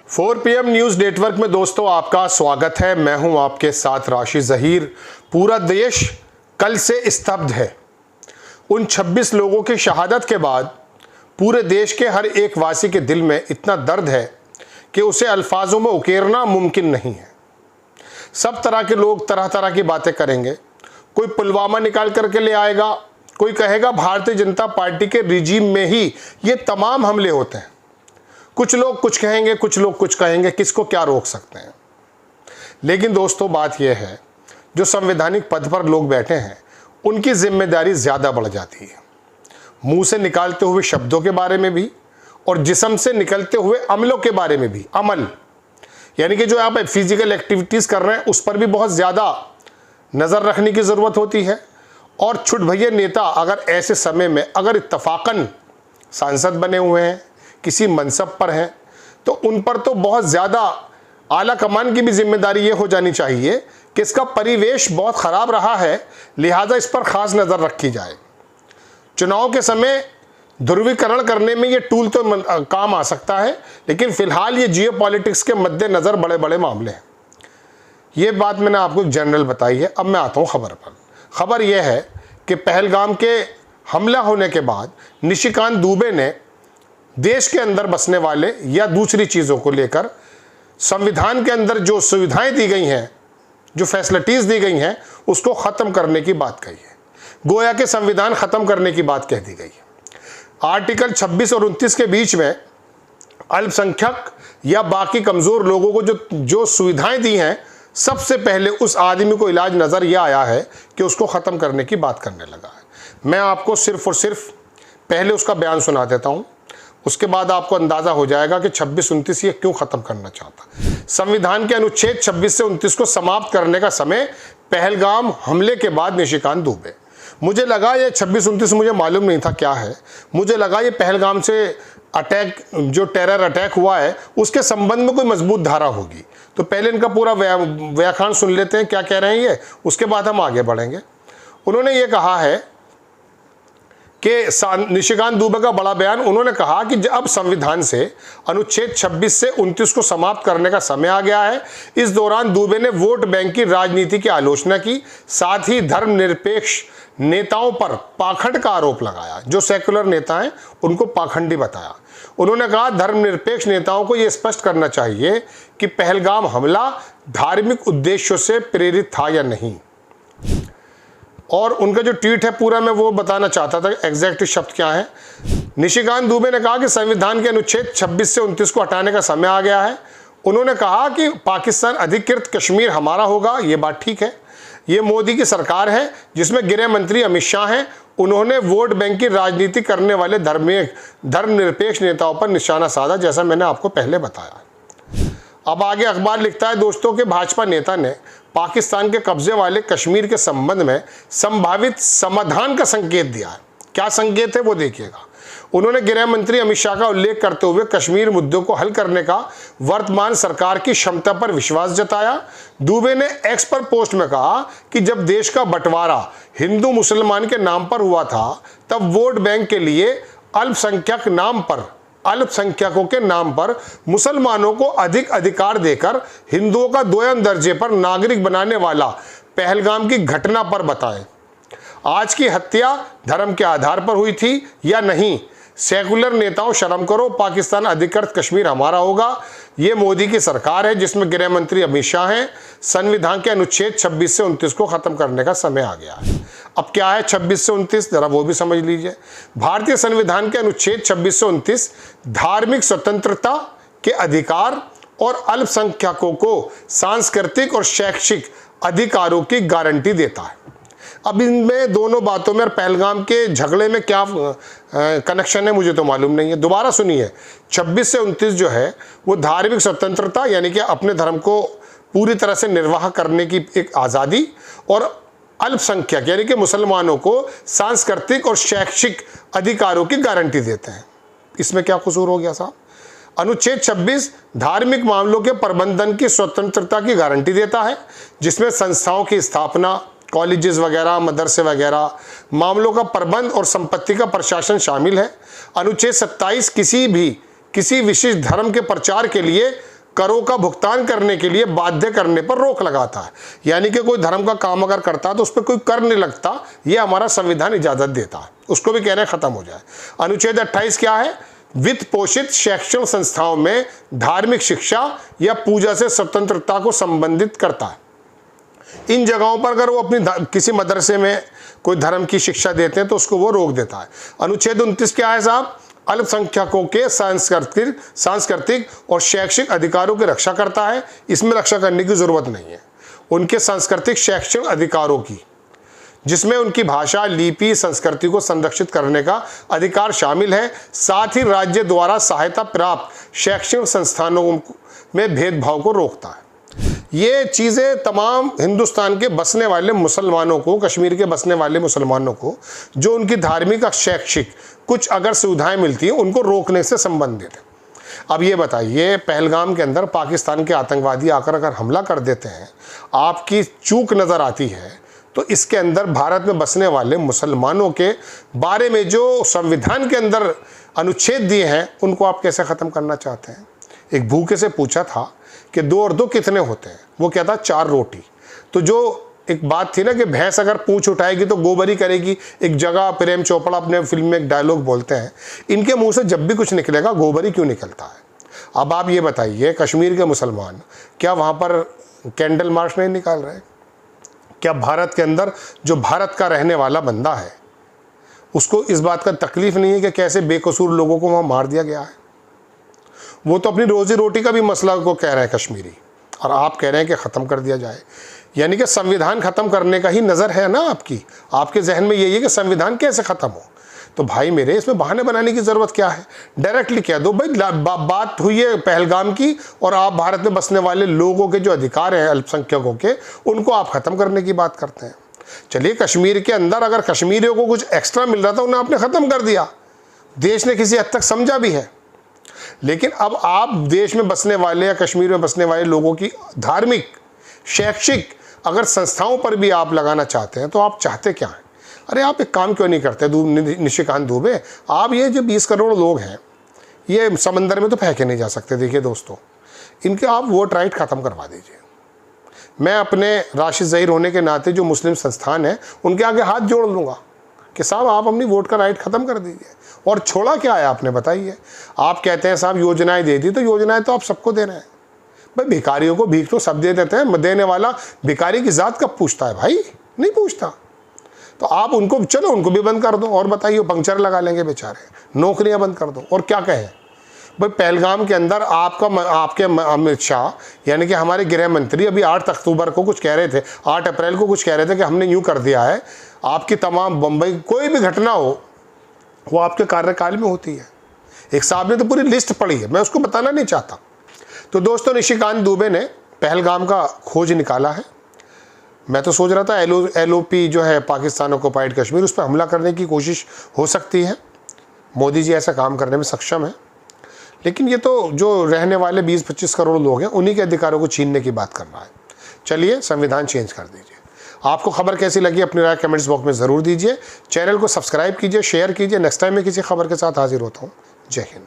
4 PM news network में दोस्तों आपका स्वागत है। मैं हूं आपके साथ राशि ज़हीर। पूरा देश कल से स्तब्ध है। उन 26 लोगों की शहादत के बाद पूरे देश के हर एक वासी के दिल में इतना दर्द है कि उसे अल्फाजों में उकेरना मुमकिन नहीं है। सब तरह के लोग तरह तरह की बातें करेंगे। कोई पुलवामा निकाल करके ले आएगा, कोई कहेगा भारतीय जनता पार्टी के रिजीम में ही ये तमाम हमले होते हैं। कुछ लोग कुछ कहेंगे, कुछ लोग कुछ कहेंगे, किसको क्या रोक सकते हैं। लेकिन दोस्तों बात यह है, जो संवैधानिक पद पर लोग बैठे हैं उनकी जिम्मेदारी ज़्यादा बढ़ जाती है। मुंह से निकालते हुए शब्दों के बारे में भी और जिस्म से निकलते हुए अमलों के बारे में भी। अमल यानी कि जो आप फिजिकल एक्टिविटीज़ कर रहे हैं उस पर भी बहुत ज़्यादा नज़र रखने की ज़रूरत होती है। और छुट भैया नेता अगर ऐसे समय में अगर इत्तफाकन सांसद बने हुए हैं, किसी मनसब पर हैं, तो उन पर तो बहुत ज़्यादा आला कमान की भी जिम्मेदारी ये हो जानी चाहिए कि इसका परिवेश बहुत ख़राब रहा है, लिहाजा इस पर ख़ास नज़र रखी जाए। चुनाव के समय ध्रुवीकरण करने में ये टूल तो काम आ सकता है, लेकिन फ़िलहाल ये जियोपॉलिटिक्स के मद्देनज़र बड़े बड़े मामले हैं। ये बात मैंने आपको जनरल बताई है। अब मैं आता हूँ खबर पर। खबर यह है कि पहलगाम के हमला होने के बाद निशिकांत दुबे ने देश के अंदर बसने वाले या दूसरी चीज़ों को लेकर संविधान के अंदर जो सुविधाएं दी गई हैं, जो फैसिलिटीज़ दी गई हैं, उसको ख़त्म करने की बात कही है। गोया के संविधान ख़त्म करने की बात कह दी गई है। आर्टिकल 26 और 29 के बीच में अल्पसंख्यक या बाकी कमज़ोर लोगों को जो सुविधाएं दी हैं, सबसे पहले उस आदमी को इलाज नज़र यह आया है कि उसको ख़त्म करने की बात करने लगा है। मैं आपको सिर्फ़ और सिर्फ पहले उसका बयान सुना देता हूँ, उसके बाद आपको अंदाज़ा हो जाएगा कि 26-29 ये क्यों ख़त्म करना चाहता। संविधान के अनुच्छेद 26 से 29 को समाप्त करने का समय पहलगाम हमले के बाद निशिकांत दुबे। मुझे लगा ये 26-29 मुझे मालूम नहीं था क्या है। मुझे लगा ये पहलगाम से अटैक, जो टेरर अटैक हुआ है, उसके संबंध में कोई मजबूत धारा होगी। तो पहले इनका पूरा व्याख्यान सुन लेते हैं क्या कह रहे हैं ये, उसके बाद हम आगे बढ़ेंगे। उन्होंने ये कहा है कि निशिकांत दुबे का बड़ा बयान, उन्होंने कहा कि अब संविधान से अनुच्छेद 26 से 29 को समाप्त करने का समय आ गया है। इस दौरान दुबे ने वोट बैंक की राजनीति की आलोचना की, साथ ही धर्मनिरपेक्ष नेताओं पर पाखंड का आरोप लगाया। जो सेकुलर नेता हैं उनको पाखंडी बताया। उन्होंने कहा धर्मनिरपेक्ष नेताओं को यह स्पष्ट करना चाहिए कि पहलगाम हमला धार्मिक उद्देश्यों से प्रेरित था या नहीं। और उनका जो ट्वीट है पूरा मैं वो बताना चाहता था, एग्जैक्ट शब्द क्या है। निशिकांत दुबे ने कहा कि संविधान के अनुच्छेद 26 से 29 को हटाने का समय आ गया है। उन्होंने कहा कि पाकिस्तान अधिकृत कश्मीर हमारा होगा, ये बात ठीक है। ये मोदी की सरकार है जिसमें गृह मंत्री अमित शाह हैं। उन्होंने वोट बैंक की राजनीति करने वाले धर्मनिरपेक्ष नेताओं पर निशाना साधा, जैसा मैंने आपको पहले बताया। अब आगे अखबार लिखता है दोस्तों कि भाजपा नेता ने पाकिस्तान के कब्जे वाले कश्मीर के संबंध में संभावित समाधान का संकेत दिया है। क्या संकेत है वो देखिएगा। उन्होंने गृह मंत्री अमित शाह का उल्लेख करते हुए कश्मीर मुद्दों को हल करने का वर्तमान सरकार की क्षमता पर विश्वास जताया। दुबे ने एक्स पर पोस्ट में कहा कि जब देश का बंटवारा हिंदू मुसलमान के नाम पर हुआ था, तब वोट बैंक के लिए अल्पसंख्यकों के नाम पर मुसलमानों को अधिक अधिकार देकर हिंदुओं का दोयम दर्जे पर नागरिक बनाने वाला पहलगाम की घटना पर बताएं। आज की हत्या धर्म के आधार पर हुई थी या नहीं? सेकुलर नेताओं शर्म करो, पाकिस्तान अधिकृत कश्मीर हमारा होगा। ये मोदी की सरकार है जिसमें गृह मंत्री अमित शाह हैं। संविधान के अनुच्छेद 26 से 29 को खत्म करने का समय आ गया है। अब क्या है 26 से 29, जरा वो भी समझ लीजिए। भारतीय संविधान के अनुच्छेद 26 से 29 धार्मिक स्वतंत्रता के अधिकार और अल्पसंख्यकों को सांस्कृतिक और शैक्षिक अधिकारों की गारंटी देता है। अब इनमें दोनों बातों में और पहलगाम के झगड़े में क्या कनेक्शन है मुझे तो मालूम नहीं है। दोबारा सुनिए, 26 से 29 जो है वो धार्मिक स्वतंत्रता यानी कि अपने धर्म को पूरी तरह से निर्वाह करने की एक आज़ादी, और अल्पसंख्यक यानी कि मुसलमानों को सांस्कृतिक और शैक्षिक अधिकारों की गारंटी देते हैं। इसमें क्या कसूर हो गया साहब? अनुच्छेद 26 धार्मिक मामलों के प्रबंधन की स्वतंत्रता की गारंटी देता है, जिसमें संस्थाओं की स्थापना, कॉलेजेस वगैरह, मदरसे वगैरह मामलों का प्रबंध और संपत्ति का प्रशासन शामिल है। अनुच्छेद 27 किसी विशिष्ट धर्म के प्रचार के लिए करों का भुगतान करने के लिए बाध्य करने पर रोक लगाता है। यानी कि कोई धर्म का काम अगर करता है तो उस पर कोई कर नहीं लगता, ये हमारा संविधान इजाज़त देता है। उसको भी कह रहे हैं ख़त्म हो जाए। अनुच्छेद 28 क्या है? वित्त पोषित शैक्षणिक संस्थाओं में धार्मिक शिक्षा या पूजा से स्वतंत्रता को संबंधित करता है। इन जगहों पर अगर वो अपनी किसी मदरसे में कोई धर्म की शिक्षा देते हैं तो उसको वो रोक देता है। अनुच्छेद 29 क्या है साहब? अल्पसंख्यकों के सांस्कृतिक और शैक्षिक अधिकारों की रक्षा करता है। इसमें रक्षा करने की जरूरत नहीं है। उनके सांस्कृतिक शैक्षणिक अधिकारों की, जिसमें उनकी भाषा, लिपि, संस्कृति को संरक्षित करने का अधिकार शामिल है। साथ ही राज्य द्वारा सहायता प्राप्त शैक्षणिक संस्थानों में भेदभाव को रोकता है। ये चीज़ें तमाम हिंदुस्तान के बसने वाले मुसलमानों को, कश्मीर के बसने वाले मुसलमानों को, जो उनकी धार्मिक और शैक्षिक कुछ अगर सुविधाएं मिलती हैं, उनको रोकने से संबंधित है। अब ये बताइए, पहलगाम के अंदर पाकिस्तान के आतंकवादी आकर अगर हमला कर देते हैं, आपकी चूक नज़र आती है, तो इसके अंदर भारत में बसने वाले मुसलमानों के बारे में जो संविधान के अंदर अनुच्छेद दिए हैं, उनको आप कैसे ख़त्म करना चाहते हैं? एक भूखे से पूछा था कि 2 और 2 कितने होते हैं? वो कहता 4 रोटी। तो जो एक बात थी ना कि भैंस अगर पूंछ उठाएगी तो गोबरी करेगी, एक जगह प्रेम चोपड़ा अपने फिल्म में एक डायलॉग बोलते हैं, इनके मुंह से जब भी कुछ निकलेगा गोबरी क्यों निकलता है? अब आप ये बताइए, कश्मीर के मुसलमान क्या वहाँ पर कैंडल मार्च नहीं निकाल रहे? क्या भारत के अंदर जो भारत का रहने वाला बंदा है, उसको इस बात का तकलीफ़ नहीं है कि कैसे बेकसूर लोगों को वहाँ मार दिया गया है? वो तो अपनी रोजी रोटी का भी मसला को कह रहे हैं कश्मीरी, और आप कह रहे हैं कि ख़त्म कर दिया जाए। यानी कि संविधान ख़त्म करने का ही नज़र है ना आपके जहन में यही है कि संविधान कैसे ख़त्म हो। तो भाई मेरे, इसमें बहाने बनाने की ज़रूरत क्या है? डायरेक्टली कह दो भाई, बात हुई है पहलगाम की, और आप भारत में बसने वाले लोगों के जो अधिकार हैं अल्पसंख्यकों के, उनको आप ख़त्म करने की बात करते हैं। चलिए, कश्मीर के अंदर अगर कश्मीरियों को कुछ एक्स्ट्रा मिल रहा था, उन्हें आपने ख़त्म कर दिया। देश ने किसी हद तक समझा भी है। लेकिन अब आप देश में बसने वाले या कश्मीर में बसने वाले लोगों की धार्मिक, शैक्षिक अगर संस्थाओं पर भी आप लगाना चाहते हैं, तो आप चाहते क्या हैं? अरे आप एक काम क्यों नहीं करते निशिकांत दुबे? आप ये जो 20 करोड़ लोग हैं, ये समंदर में तो फेंके नहीं जा सकते। देखिए दोस्तों, इनके आप वोट राइट ख़त्म करवा दीजिए। मैं अपने राशिद ज़हीर होने के नाते जो मुस्लिम संस्थान है, उनके आगे हाथ जोड़ लूँगा कि साहब आप अपनी वोट का राइट ख़त्म कर दीजिए। और छोड़ा क्या है आपने, बताइए? आप कहते हैं साहब योजनाएं दे दी, तो योजनाएं तो आप सबको दे रहे हैं। भाई भिखारियों को भीख तो सब दे देते हैं, देने वाला भिखारी की ज़ात कब पूछता है? भाई नहीं पूछता। तो आप उनको, चलो उनको भी बंद कर दो, और बताइए पंक्चर लगा लेंगे बेचारे, नौकरियां बंद कर दो। और क्या कहें भाई, पहलगाम के अंदर आपके अमित शाह यानी कि हमारे गृह मंत्री अभी 8 अक्टूबर को कुछ कह रहे थे, 8 अप्रैल को कुछ कह रहे थे कि हमने यूँ कर दिया है, आपकी तमाम बम्बई कोई भी घटना हो वो आपके कार्यकाल में होती है। एक साहब ने तो पूरी लिस्ट पढ़ी है, मैं उसको बताना नहीं चाहता। तो दोस्तों, निशिकांत दुबे ने पहलगाम का खोज निकाला है। मैं तो सोच रहा था LOP जो है पाकिस्तान ऑक्युपाइड कश्मीर, उस पर हमला करने की कोशिश हो सकती है। मोदी जी ऐसा काम करने में सक्षम है। लेकिन ये तो जो रहने वाले 20-25 करोड़ लोग हैं, उन्हीं के अधिकारों को छीनने की बात कर रहा है। चलिए, संविधान चेंज कर दीजिए। आपको खबर कैसी लगी अपनी राय कमेंट्स बॉक्स में ज़रूर दीजिए। चैनल को सब्सक्राइब कीजिए, शेयर कीजिए। नेक्स्ट टाइम मैं किसी खबर के साथ हाजिर होता हूँ। जय हिंद।